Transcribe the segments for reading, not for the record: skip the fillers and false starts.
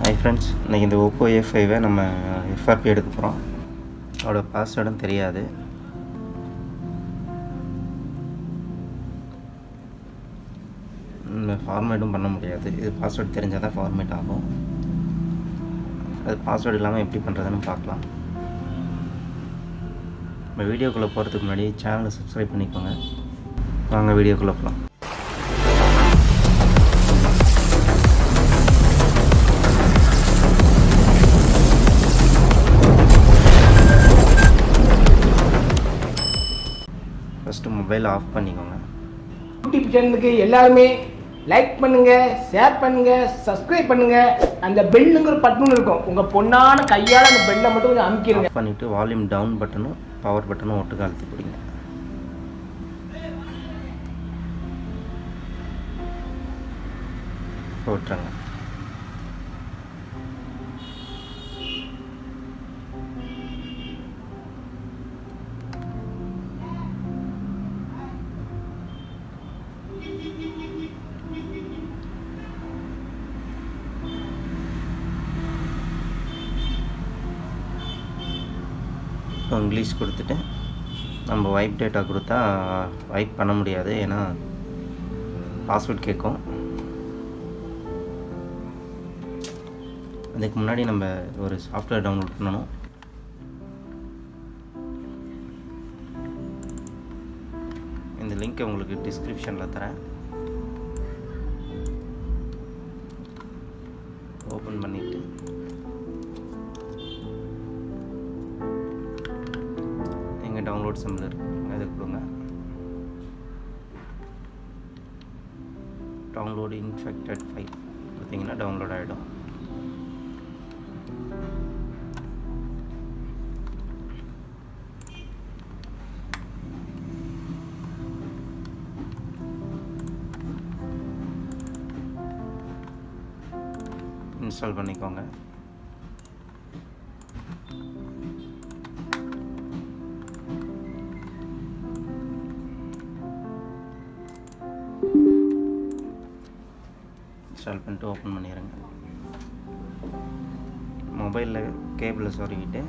Hi friends, இன்னைக்கு இந்த Oppo A5 நம்ம FRP எடுக்க போகிறோம். அதோட பாஸ்வேர்டும் தெரியாது. ஃபார்மேட்டும் பண்ண முடியாது. இது பாஸ்வேர்டு தெரிஞ்சால் தான் ஃபார்மேட் ஆகும். அது பாஸ்வேர்டு இல்லாமல் எப்படி பண்ணுறதுன்னு பார்க்கலாம். நம்ம வீடியோக்குள்ளே போகிறதுக்கு முன்னாடி சேனலை சப்ஸ்கிரைப் பண்ணிக்கோங்க. வாங்க வீடியோக்குள்ளே போகலாம். ஃபஸ்ட்டு மொபைல் ஆஃப் பண்ணிக்கோங்க. யூடியூப் சேனலுக்கு எல்லாருமே லைக் பண்ணுங்க, ஷேர் பண்ணுங்க, சப்ஸ்கிரைப் பண்ணுங்க. அந்த பெல்லுங்கிற பட்டன் இருக்கும், உங்க பொண்ணான கையால் அந்த பெல்லை மட்டும் கொஞ்சம் அமுக்கிடுங்க. ஆஃப் பண்ணிவிட்டு வால்யூம் டவுன் பட்டனும் பவர் பட்டனும் ஒட்டுக்க அழுத்தி பிடிங்க. விட்டுருங்க. இங்கிலீஷ் கொடுத்துட்டு நம்ம வைப் டேட்டா கொடுத்தா வைப் பண்ண முடியாது, ஏன்னா பாஸ்வேர்ட் கேட்கும். அதுக்கு முன்னாடி நம்ம ஒரு சாஃப்ட்வேர் டவுன்லோட் பண்ணணும். இந்த லிங்க்கை உங்களுக்கு டிஸ்கிரிப்ஷனில் தரேன். ஓப்பன் பண்ணிவிட்டு எங்கள் டவுன்லோட் சிம்பிள் இருக்குது, அதை கொடுங்க. டவுன்லோடு இன்ஃபெக்டட் ஃபைல் கொடுத்தீங்கன்னா டவுன்லோட் ஆகிடும். இன்ஸ்டால் பண்ணிக்கோங்க. இன்ஸ்டால் பண்ணிட்டு ஓப்பன் பண்ணிடுங்க. மொபைலில் கேபிளை சொருகிட்டு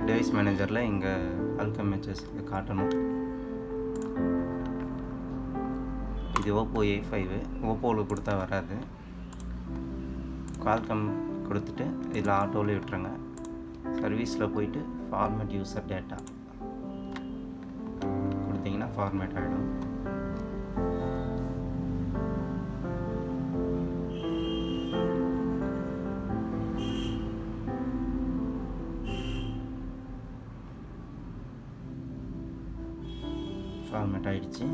டிவைஸ் மேனேஜரில் இங்கே ஆல்கம் மெச்சஸ் காட்டணும். இது Oppo A5, ஓப்போவில் கொடுத்தா வராது. கால்கம் கொடுத்துட்டு இதில் ஆட்டோவில் விட்டுருங்க. சர்வீஸில் போயிட்டு ஃபார்மேட் யூசர் டேட்டா கொடுத்தீங்கன்னா ஃபார்மேட் ஆகிடும். ஃபார்மேட் ஆகிடுச்சு.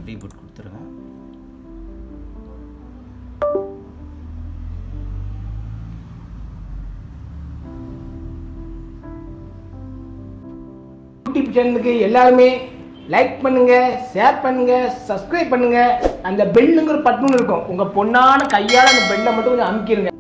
ரீபூட் கொடுத்துருங்க. யூடியூப் சேனலுக்கு எல்லாருமே லைக் பண்ணுங்க, ஷேர் பண்ணுங்க, சப்ஸ்கிரைப் பண்ணுங்க. அந்த பெல்லுங்கிற பட்டன் இருக்கும், உங்க பொண்ணான கையால் அந்த பெல்லை மட்டும் கொஞ்சம் அமுக்கிடுங்க.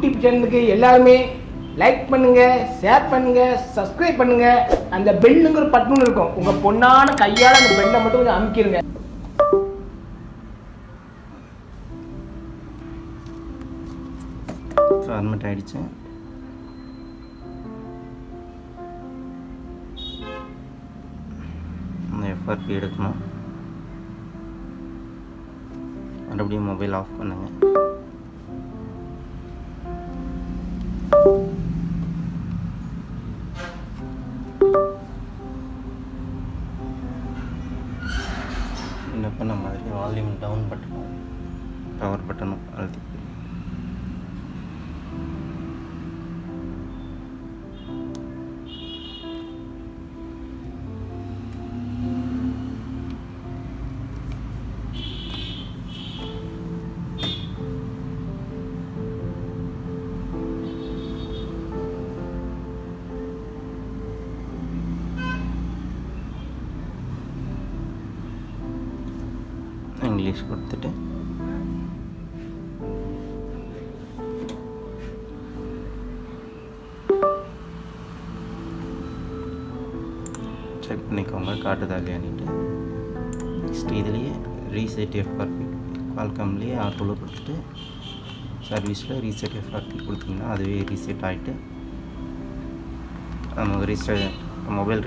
யூடியூப் சேனலுக்கு எல்லாருமே லைக் பண்ணுங்க, ஷேர் பண்ணுங்க, சப்ஸ்கிரைப் பண்ணுங்க. அந்த பெல்லுங்கிற பட்டன் இருக்கும், உங்க பொண்ணான கையால அந்த பெல்லை மட்டும் கொஞ்சம் அமுக்கிடுங்க. ஃபார்மேட் ஆகிடுச்சு. அந்த FRP எடுக்கணும். மறுபடியும் மொபைல் ஆஃப் பண்ணுங்க. இந்த பண்ண மாதிரி வால்யூம் டவுன் பட்டனும் பவர் பட்டனும் அழுத்தி இங்கிலீஷ் கொடுத்துட்டு செக் பண்ணிக்கோங்க காட்டுதா இல்லையான்ட்டு. நெக்ஸ்ட் இதுலேயே ரீசெட் FRP கால்காம்லேயே ஆட்டோவில் கொடுத்துட்டு சர்வீஸில் ரீசெட் FRP கொடுத்தீங்கன்னா அதுவே ரீசெட் ஆகிட்டு நமக்கு மொபைல்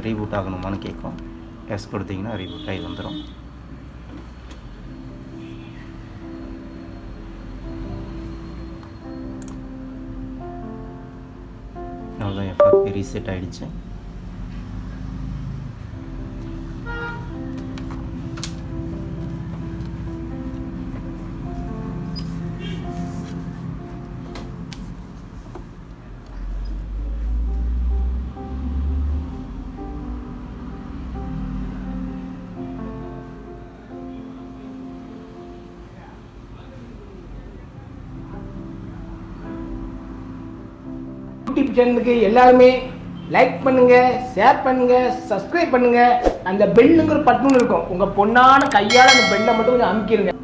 ரீபூட் ஆகணுமான்னு கேட்கும். எஸ் கொடுத்தீங்கன்னா ரீபூட் ஆகி வந்துடும். அவ்வளோதான், FRP ரீசெட் ஆகிடுச்சு. யூடியூப் சேனலுக்கு எல்லாருமே லைக் பண்ணுங்க, ஷேர் பண்ணுங்க, சப்ஸ்கிரைப் பண்ணுங்க. அந்த பெல்லுங்கிற பட்டன் இருக்கும், உங்க பொண்ணான கையால அந்த பெல்லை மட்டும் கொஞ்சம் அமுக்கிடுங்க.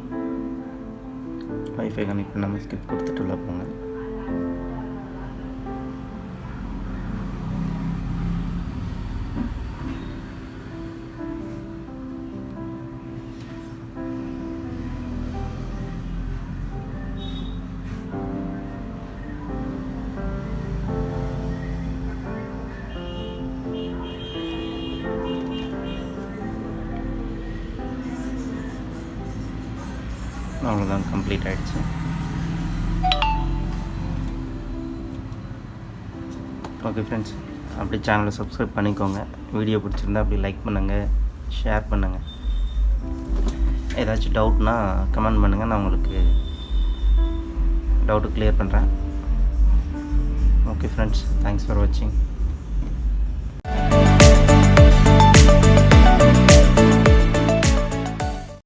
வைஃபை கனெக்ட் பண்ணாமல் ஸ்கிப் கொடுத்துட்டு உள்ள போங்க. அவ்வளோதான், கம்ப்ளீட் ஆகிடுச்சு. ஓகே ஃப்ரெண்ட்ஸ், அப்படியே சேனலை சப்ஸ்கிரைப் பண்ணிக்கோங்க. வீடியோ பிடிச்சிருந்தா அப்படி லைக் பண்ணுங்கள், ஷேர் பண்ணுங்கள். ஏதாச்சும் டவுட்னா கமெண்ட் பண்ணுங்கள், நான் உங்களுக்கு டவுட்டு கிளியர் பண்ணுறேன். ஓகே ஃப்ரெண்ட்ஸ், தேங்க்ஸ் ஃபார் வாட்சிங்.